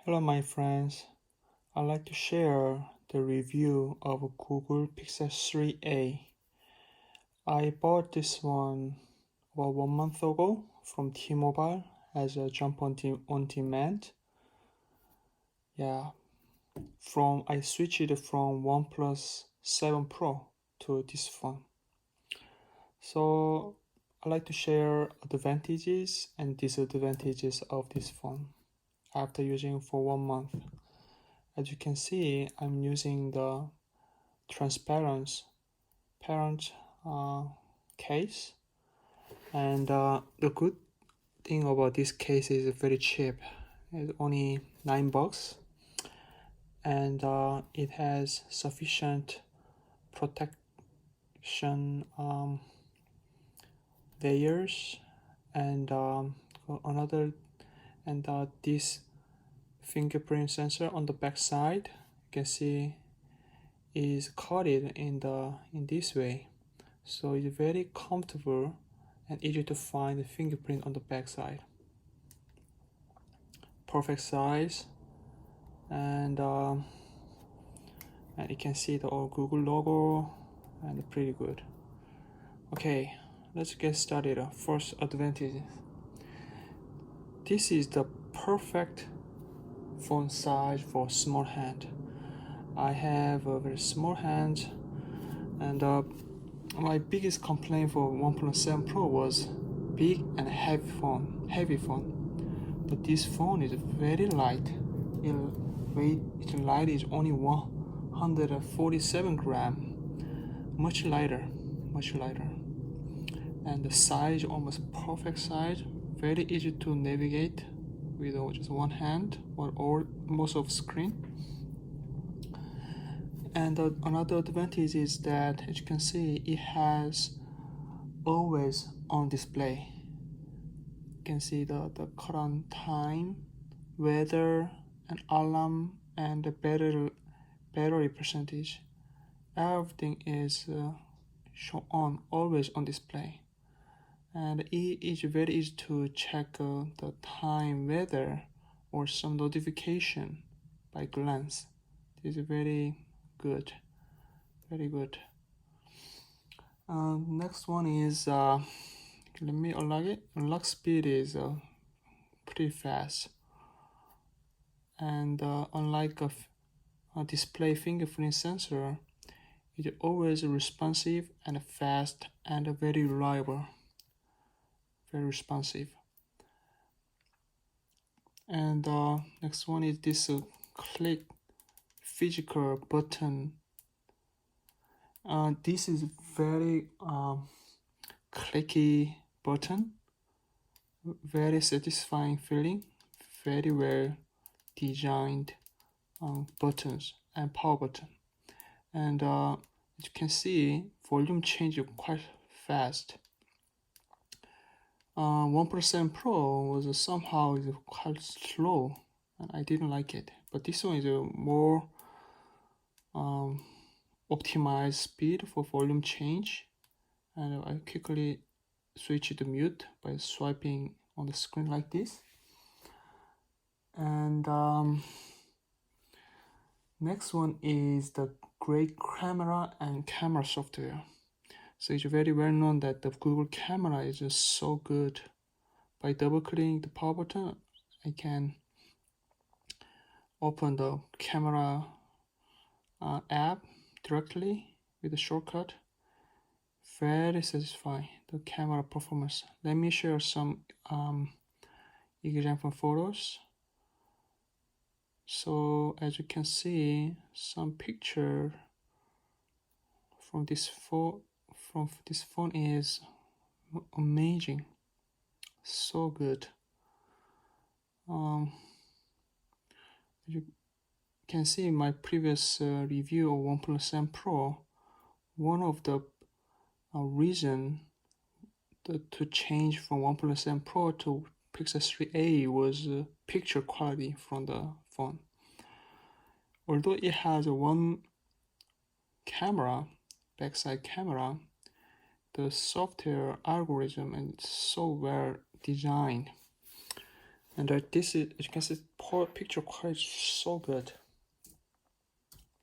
Hello my friends, I'd like to share the review of Google Pixel 3a. I bought this one about 1 month ago from T-Mobile as a jump on demand. I switched from OnePlus 7 Pro to this phone. So I'd like to share advantages and disadvantages of this phone after using for 1 month. As you can see, I'm using the transparent parent case, and the good thing about this case is very cheap. It's only $9, and it has sufficient protection layers, and another and this fingerprint sensor on the back side, you can see, is coated in this way, so it's very comfortable and easy to find the fingerprint on the back side. Perfect size, and you can see the old Google logo, and pretty good. Okay, let's get started. First advantage: this is the perfect phone size for small hand. I have a very small hand, and my biggest complaint for OnePlus 7 Pro was big and heavy phone. But this phone is very light. Its light is only 147 gram, much lighter, and the size almost perfect size, very easy to navigate with just one hand or most of screen. And another advantage is that, as you can see, it has always on display. You can see the current time, weather, and alarm, and the battery percentage. Everything is shown always on display, and it is very easy to check the time, weather, or some notification by glance. This is very good. Next one is let me unlock it. Unlock speed is pretty fast, and unlike a display fingerprint sensor, it is always responsive and fast and very reliable. Very responsive. And next one is this click physical button. This is very clicky button, very satisfying feeling, very well designed buttons and power button. And as you can see, volume change quite fast. 1% Pro was somehow quite slow, and I didn't like it. But this one is a more optimized speed for volume change, and I quickly switch to mute by swiping on the screen like this. And next one is the great camera and camera software. So it's very well known that the Google camera is just so good. By double clicking the power button, I can open the camera app directly with a shortcut. Very satisfying, the camera performance. Let me share some example photos. So as you can see, some picture from this phone is amazing, so good. You can see my previous review of OnePlus 7 Pro. One of the reason to change from OnePlus 7 Pro to Pixel 3a was picture quality from the phone. Although it has one camera, backside camera, the software algorithm is so well designed. And this is, as you can see, picture quality is so good.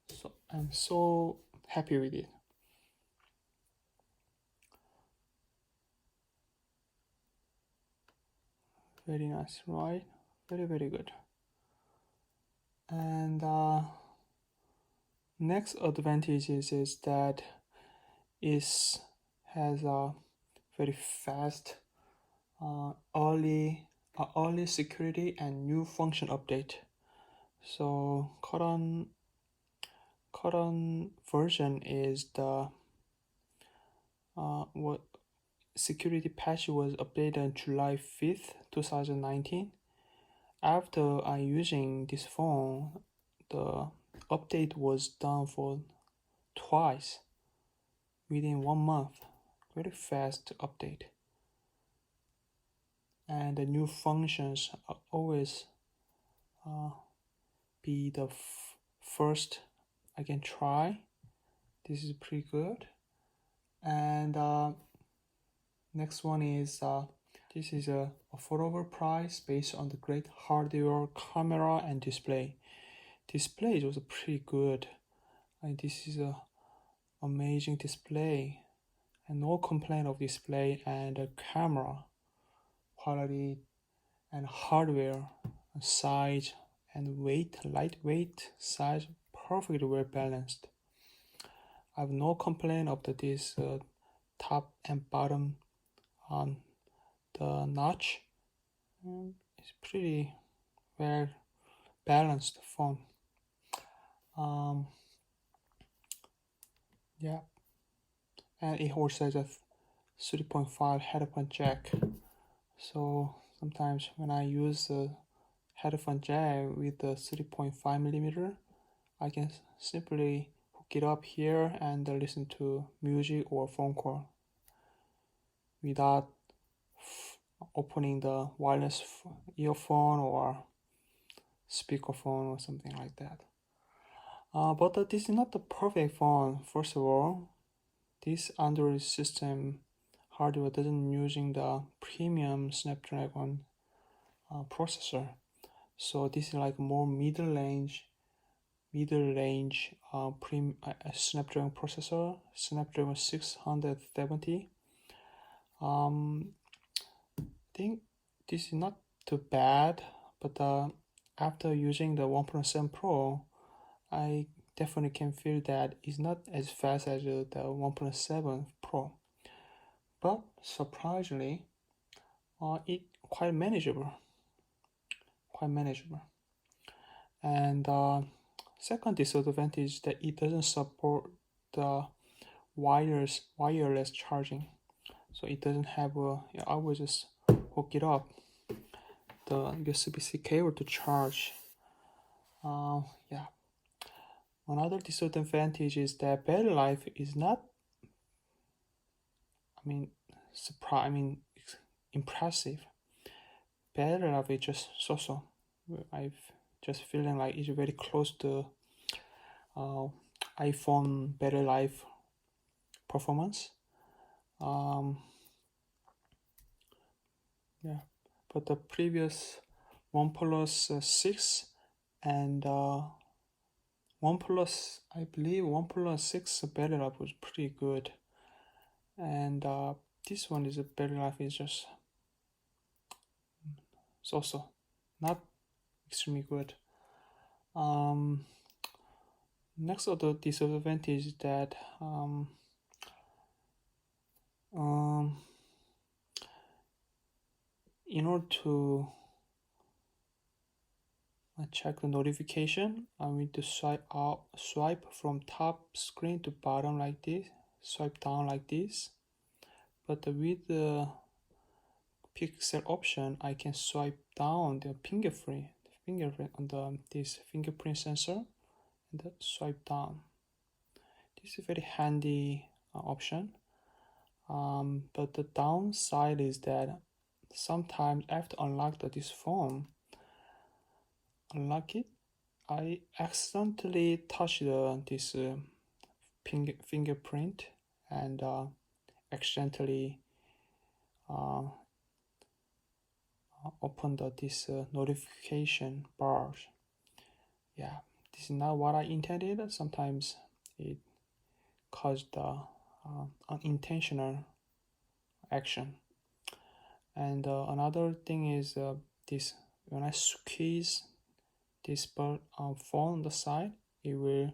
So I'm so happy with it. Very nice, right? Very, very good. And next advantage is that it has a very fast early security and new function update. So current version is the what security patch was updated on July 5th, 2019. After I using this phone, the update was done for twice within 1 month. Very fast update. And the new functions are always be the first I can try. This is pretty good. And next one is this is a affordable price based on the great hardware, camera, and display. Display is also pretty good. And this is a amazing display, and no complaint of display and camera quality and hardware, size and weight, lightweight, size, perfectly well balanced. I have no complaint of this top and bottom on the notch. It's pretty well balanced phone. Yeah, and it also has a 3.5 headphone jack. So sometimes when I use the headphone jack with the 3.5 millimeter, I can simply hook it up here and listen to music or phone call without opening the wireless earphone or speakerphone or something like that. But this is not the perfect phone. First of all, this Android system hardware doesn't using the premium Snapdragon processor. So this is like more middle range Snapdragon processor, Snapdragon 670. I think this is not too bad, but after using the 1.7 Pro, I definitely can feel that it's not as fast as the 1.7 Pro. But surprisingly, it quite manageable. And second disadvantage is that it doesn't support the wireless charging. So it doesnn't have I will just hook it up the USB-C cable to charge. Yeah. Another disadvantage is that battery life is not, impressive. Battery life is just so. I've just feeling like it's very close to iPhone battery life performance. Yeah, but the previous OnePlus 6 and I believe OnePlus 6 battery life was pretty good, and this one is a battery life is just so not extremely good. Next other disadvantage is that in order to check the notification, I need to swipe from top screen to bottom like this, swipe down like this. But with the pixel option, I can swipe down the fingerprint on this fingerprint sensor and swipe down. This is a very handy option. But the downside is that sometimes after this phone, unlock it, I accidentally touched this fingerprint and accidentally open this notification bars. Yeah, this is not what I intended. Sometimes it caused unintentional action. And another thing is this, when I squeeze this phone on the side, it will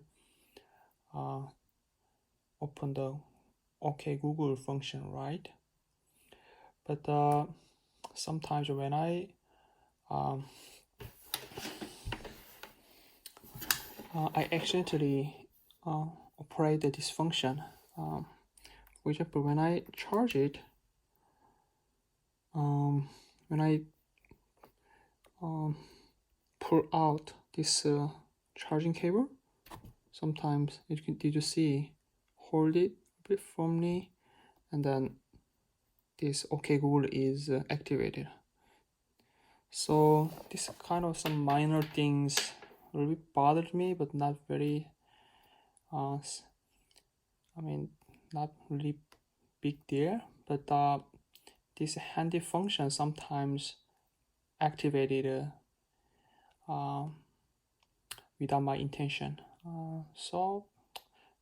open the OK Google function, right? But sometimes when I accidentally operate this function. For example, when I charge it, when I pull out this charging cable, sometimes did you see, hold it a bit firmly, and then this OK Google is activated. So this kind of some minor things really bothered me, but not very not really big deal. But this handy function sometimes activated without my intention. So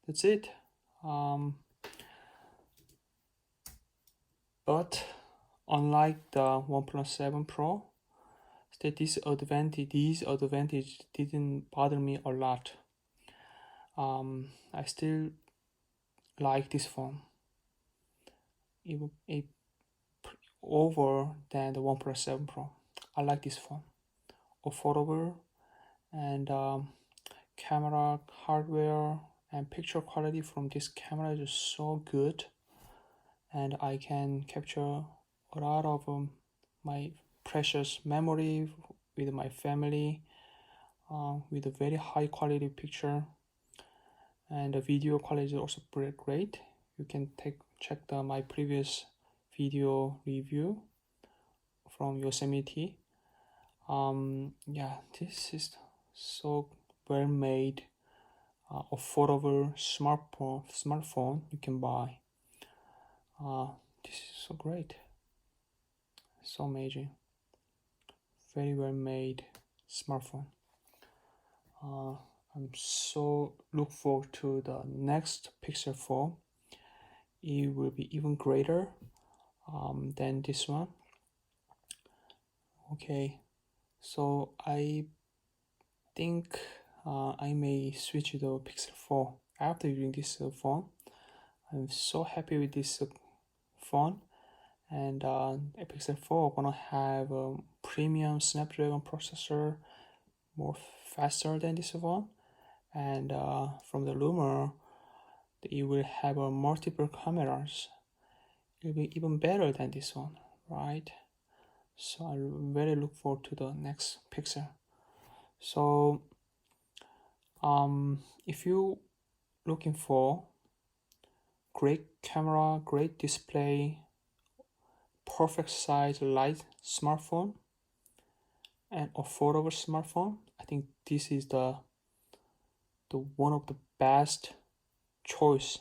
that's it. But unlike the OnePlus 7 Pro, these advantage didn't bother me a lot. I still like this phone over than the OnePlus 7 Pro. I like this phone. Affordable, and camera hardware and picture quality from this camera is so good, and I can capture a lot of my precious memory with my family with a very high quality picture, and the video quality is also great. You can check my previous video review from Yosemite. Yeah, this is so well made, affordable smartphone you can buy. This is so great, so amazing, very well made smartphone. I'm so look forward to the next Pixel 4. It will be even greater than this one. Okay, so I think I may switch to the Pixel 4 after using this phone. I'm so happy with this phone, and Pixel 4 gonna have a premium Snapdragon processor, more faster than this one, and from the rumor, it will have multiple cameras. It will be even better than this one, right? So I very look forward to the next Pixel. So if you looking for great camera, great display, perfect size, light smartphone, and affordable smartphone, I think this is the one of the best choice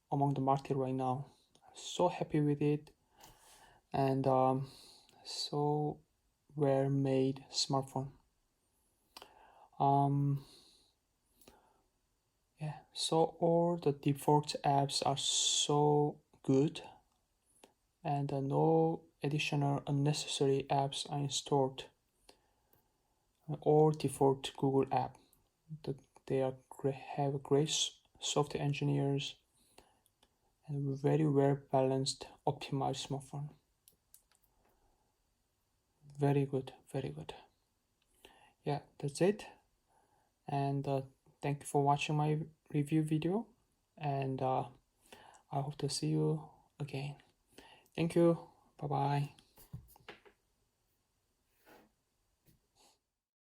among the market right now. I'm so happy with it, and so well made smartphone. Yeah, so all the default apps are so good, and no additional unnecessary apps are installed. All default Google app. They have great software engineers and very well balanced, optimized smartphone. Very good, very good. Yeah, that's it. And thank you for watching my review video, and I hope to see you again. Thank you. Bye bye.